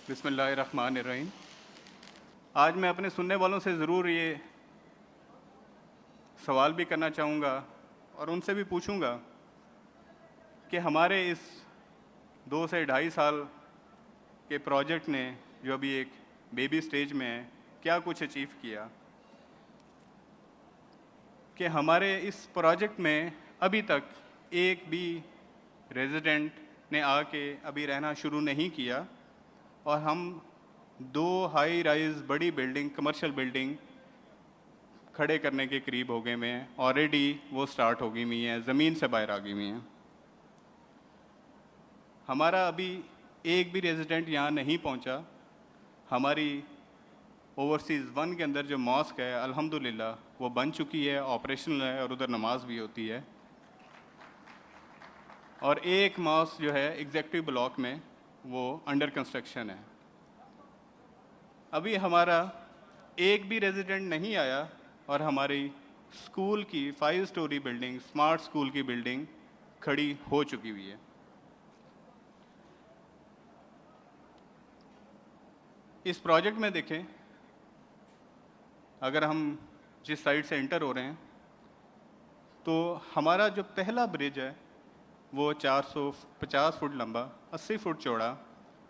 बिस्मिल्लाहिर्रहमानिर्रहीम। आज मैं अपने सुनने वालों से ज़रूर ये सवाल भी करना चाहूँगा और उनसे भी पूछूँगा कि हमारे इस 2 से ढाई साल के प्रोजेक्ट ने, जो अभी एक बेबी स्टेज में है, क्या कुछ अचीव किया। कि हमारे इस प्रोजेक्ट में अभी तक एक भी रेजिडेंट ने आके अभी रहना शुरू नहीं किया और हम 2 हाई राइज बड़ी बिल्डिंग, कमर्शियल बिल्डिंग खड़े करने के करीब हो गए हुए हैं। ऑलरेडी वो स्टार्ट हो गई हुई हैं, ज़मीन से बाहर आ गई हुई हैं। हमारा अभी एक भी रेजिडेंट यहाँ नहीं पहुँचा। हमारी ओवरसीज़ 1 के अंदर जो मॉस्क है, अल्हम्दुलिल्लाह वो बन चुकी है, ऑपरेशनल है और उधर नमाज भी होती है। और एक मॉस्क जो है एग्जेक्टिव ब्लॉक में, वो अंडर कंस्ट्रक्शन है। अभी हमारा एक भी रेजिडेंट नहीं आया और हमारी स्कूल की 5 स्टोरी बिल्डिंग, स्मार्ट स्कूल की बिल्डिंग खड़ी हो चुकी हुई है। इस प्रोजेक्ट में देखें, अगर हम जिस साइड से एंटर हो रहे हैं तो हमारा जो पहला ब्रिज है वो 450 फुट लंबा, 80 फुट चौड़ा,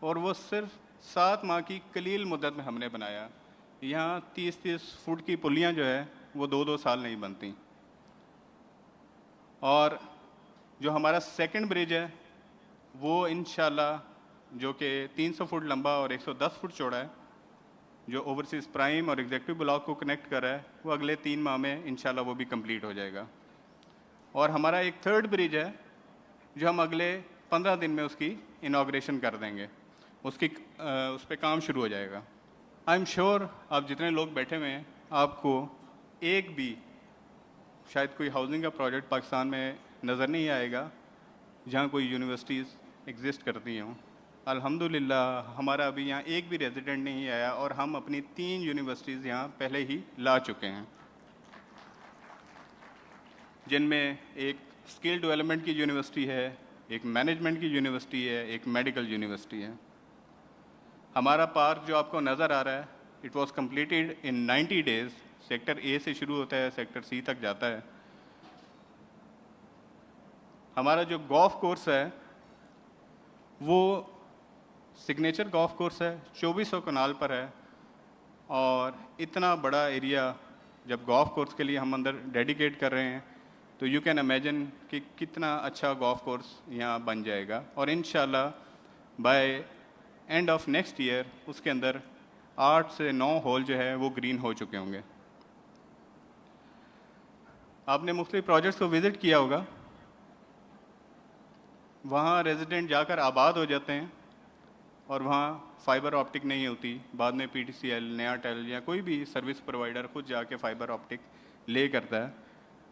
और वो सिर्फ 7 माह की कलील मुद्दत में हमने बनाया। यहाँ 30-30 फुट की पुलियाँ जो है वो 2-2 साल नहीं बनती। और जो हमारा सेकंड ब्रिज है वो इंशाल्लाह, जो कि 300 फुट लंबा और 110 फुट चौड़ा है, जो ओवरसीज़ प्राइम और एग्जेक्टिव ब्लॉक को कनेक्ट कर रहा है, वो अगले 3 माह में इंशाल्लाह वो भी कंप्लीट हो जाएगा। और हमारा एक थर्ड ब्रिज है जो हम अगले 15 दिन में उसकी इनाग्रेशन कर देंगे, उस पर काम शुरू हो जाएगा। आई एम श्योर आप जितने लोग बैठे हुए हैं, आपको एक भी शायद कोई हाउसिंग का प्रोजेक्ट पाकिस्तान में नज़र नहीं आएगा जहाँ कोई यूनिवर्सिटीज़ एग्जिस्ट करती हों। अल्हम्दुलिल्लाह हमारा अभी यहाँ एक भी रेजिडेंट नहीं आया और हम अपनी 3 यूनिवर्सिटीज़ यहाँ पहले ही ला चुके हैं, जिनमें एक स्किल डेवलपमेंट की यूनिवर्सिटी है, एक मैनेजमेंट की यूनिवर्सिटी है, एक मेडिकल यूनिवर्सिटी है। हमारा पार्क जो आपको नज़र आ रहा है, it was completed in 90 days. Sector A से शुरू होता है, सेक्टर सी तक जाता है। हमारा जो गोल्फ कोर्स है वो सिग्नेचर गोल्फ कोर्स है, 2400 कनाल पर है। और इतना बड़ा एरिया जब गोल्फ कोर्स के लिए हम अंदर डेडिकेट कर रहे हैं तो यू कैन इमेजिन कि कितना अच्छा गोल्फ कोर्स यहाँ बन जाएगा। और इंशाल्लाह by end of next year उसके अंदर 8 से 9 होल जो है वो ग्रीन हो चुके होंगे। आपने मुख्तलिफ प्रोजेक्ट्स को विज़िट किया होगा, वहाँ रेजिडेंट जाकर आबाद हो जाते हैं और वहाँ फ़ाइबर ऑप्टिक नहीं होती। बाद में PTCL, नयाटेल या कोई भी सर्विस प्रोवाइडर खुद जाके फ़ाइबर ऑप्टिक ले करता है।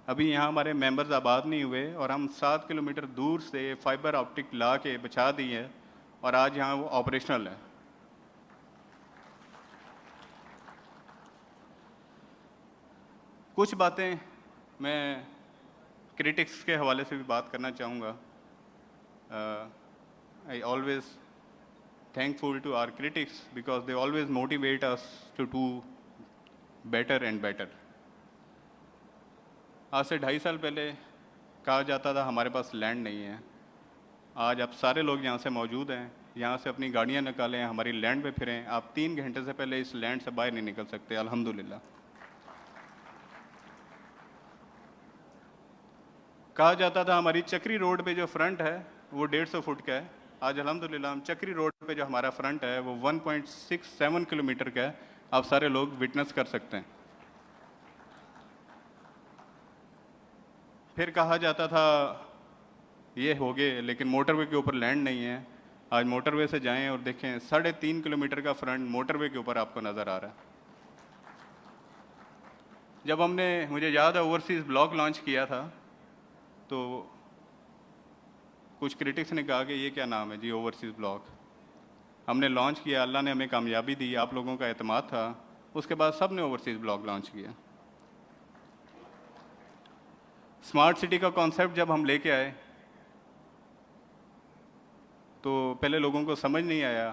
अभी यहाँ हमारे मेंबर्स आबाद नहीं हुए और हम 7 किलोमीटर दूर से फ़ाइबर ऑप्टिक ला के बिछा दी है और आज यहाँ वो ऑपरेशनल है। कुछ बातें मैं क्रिटिक्स के हवाले से भी बात करना चाहूँगा। I always thankful to our critics because they always motivate us to do better and better. आज से 2.5 साल पहले कहा जाता था हमारे पास लैंड नहीं है। आज आप सारे लोग यहाँ से मौजूद हैं, यहाँ से अपनी गाड़ियाँ निकालें, हमारी लैंड पे फिरें। आप 3 घंटे से पहले इस लैंड से बाहर नहीं निकल सकते, अल्हम्दुलिल्लाह। कहा जाता था हमारी चक्री रोड पे जो फ्रंट है वो 150 फुट का है। आज अल्हम्दुलिल्लाह हम चक्री रोड पे जो हमारा फ्रंट है वो 1.67 किलोमीटर का है। आप सारे लोग विटनेस कर सकते हैं। फिर कहा जाता था ये हो गए, लेकिन मोटरवे के ऊपर लैंड नहीं है। आज मोटरवे से जाएं और देखें 3.5 किलोमीटर का फ्रंट मोटरवे के ऊपर आपको नज़र आ रहा है। जब हमने, मुझे याद है, ओवरसीज़ ब्लॉक लॉन्च किया था तो कुछ क्रिटिक्स ने कहा कि ये क्या नाम है जी, ओवरसीज़ ब्लॉक। हमने लॉन्च किया, अल्लाह ने हमें कामयाबी दी, आप लोगों का एतमाद था। उसके बाद सब ने ओवरसीज़ ब्लॉक लॉन्च किया। स्मार्ट सिटी का कॉन्सेप्ट जब हम लेके आए तो पहले लोगों को समझ नहीं आया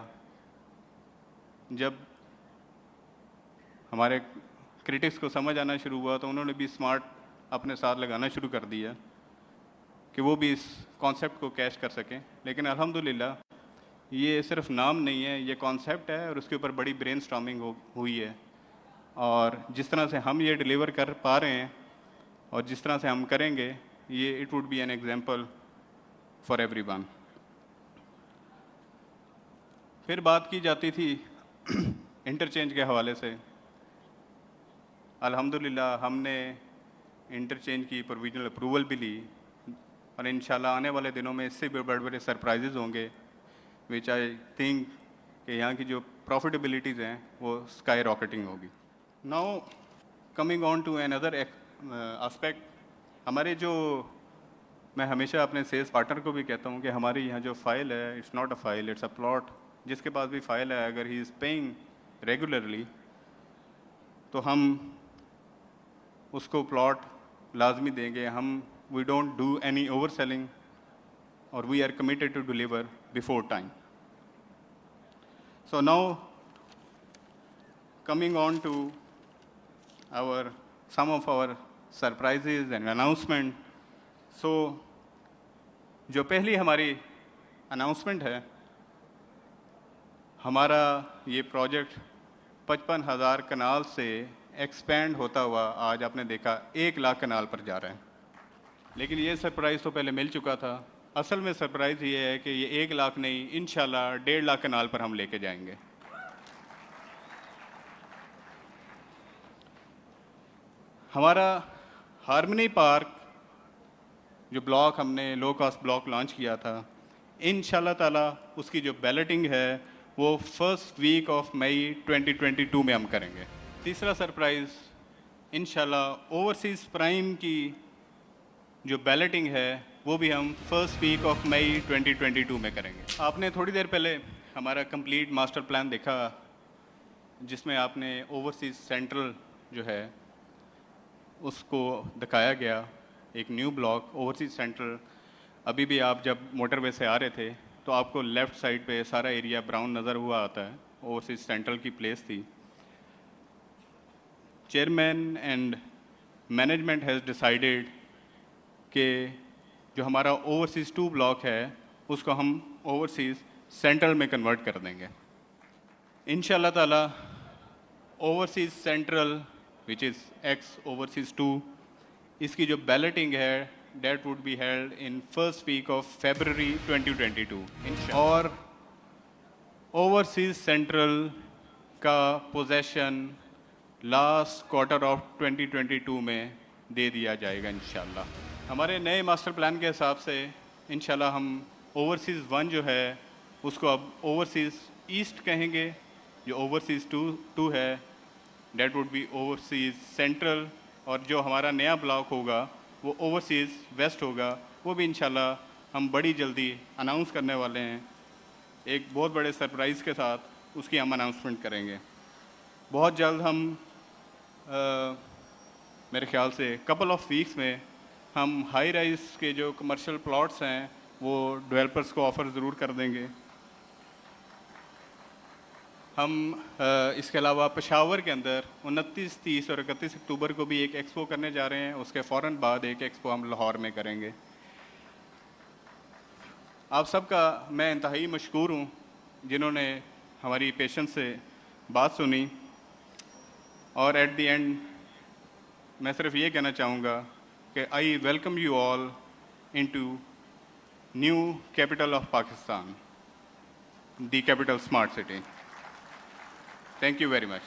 जब हमारे क्रिटिक्स को समझ आना शुरू हुआ तो उन्होंने भी स्मार्ट अपने साथ लगाना शुरू कर दिया कि वो भी इस कॉन्सेप्ट को कैच कर सकें। लेकिन अल्हम्दुलिल्लाह ये सिर्फ नाम नहीं है, ये कॉन्सेप्ट है और उसके ऊपर बड़ी ब्रेनस्टॉर्मिंग हुई है। और जिस तरह से हम ये डिलीवर कर पा रहे हैं और जिस तरह से हम करेंगे, ये it would be an example for everyone. फिर बात की जाती थी इंटरचेंज के हवाले से। अल्हम्दुलिल्लाह हमने इंटरचेंज की प्रोविजनल अप्रूवल भी ली और इंशाल्लाह आने वाले दिनों में इससे भी बड़े बड़े सरप्राइजेज़ होंगे, विच आई थिंक कि यहाँ की जो प्रॉफिटेबिलिटीज़ हैं वो स्काई रॉकेटिंग होगी। Now coming on to another aspect, हमारे जो, मैं हमेशा अपने सेल्स पार्टनर को भी कहता हूँ कि हमारे यहाँ जो फाइल है, it's not a file, it's a plot. जिसके पास भी फाइल है, अगर ही इज़ पेइंग रेगुलरली तो हम उसको प्लॉट लाजमी देंगे। हम we don't do any over selling और we are committed to deliver before time. So now coming on to our some of our surprises and announcement. So जो पहली हमारी अनाउंसमेंट है, हमारा ये प्रोजेक्ट 55,000 कनाल से एक्सपेंड होता हुआ आज आपने देखा 1 लाख कनाल पर जा रहा है। लेकिन ये सरप्राइज़ तो पहले मिल चुका था। असल में सरप्राइज़ ये है कि ये 1 लाख नहीं, इंशाल्लाह 1.5 लाख कनाल पर हम लेके जाएंगे। हमारा हार्मनी पार्क जो ब्लॉक हमने लो कॉस्ट ब्लॉक लॉन्च किया था, इंशाल्लाह ताला उसकी जो बैलेटिंग है वो फर्स्ट वीक ऑफ मई 2022 में हम करेंगे। तीसरा सरप्राइज़, इंशाल्लाह ओवरसीज़ प्राइम की जो बैलेटिंग है वो भी हम फर्स्ट वीक ऑफ मई 2022 में करेंगे। आपने थोड़ी देर पहले हमारा कंप्लीट मास्टर प्लान देखा, जिसमें आपने ओवरसीज़ सेंट्रल जो है उसको दिखाया गया, एक न्यू ब्लॉक ओवरसीज सेंट्रल। अभी भी आप जब मोटरवे से आ रहे थे तो आपको लेफ़्ट साइड पे सारा एरिया ब्राउन नज़र हुआ आता है, ओवरसीज सेंट्रल की प्लेस थी। Chairman and management has decided कि जो हमारा ओवरसीज 2 ब्लॉक है उसको हम ओवरसीज सेंट्रल में कन्वर्ट कर देंगे इंशाल्लाह ताला। Overseas central which is ex overseas 2, इसकी जो बैलेटिंग है date would be held in first week of February 2022 और ओवरसीज सेंट्रल का पोजेशन लास्ट क्वार्टर ऑफ 2022 में दे दिया जाएगा इंशाल्लाह। हमारे नए मास्टर प्लान के हिसाब से इंशाल्लाह हम ओवरसीज़ 1 जो है उसको अब ओवरसीज़ ईस्ट कहेंगे, जो ओवरसीज़ 2 है date would be overseas central, और जो हमारा नया ब्लॉक होगा वो ओवरसीज़ वेस्ट होगा। वो भी इंशाल्लाह हम बड़ी जल्दी अनाउंस करने वाले हैं, एक बहुत बड़े सरप्राइज़ के साथ उसकी हम अनाउंसमेंट करेंगे बहुत जल्द। हम मेरे ख्याल से कपल ऑफ वीक्स में हम हाई राइज के जो कमर्शियल प्लॉट्स हैं वो डेवलपर्स को ऑफ़र ज़रूर कर देंगे। हम इसके अलावा पेशावर के अंदर 29, 30 और 31 अक्टूबर को भी एक एक्सपो करने जा रहे हैं। उसके फ़ौरन बाद एक एक्सपो हम लाहौर में करेंगे। आप सबका मैं इंतहाई मशकूर हूँ जिन्होंने हमारी पेशेंस से बात सुनी। और एट द एंड मैं सिर्फ ये कहना चाहूँगा कि I welcome you all into new capital of Pakistan, the capital smart city. Thank you very much.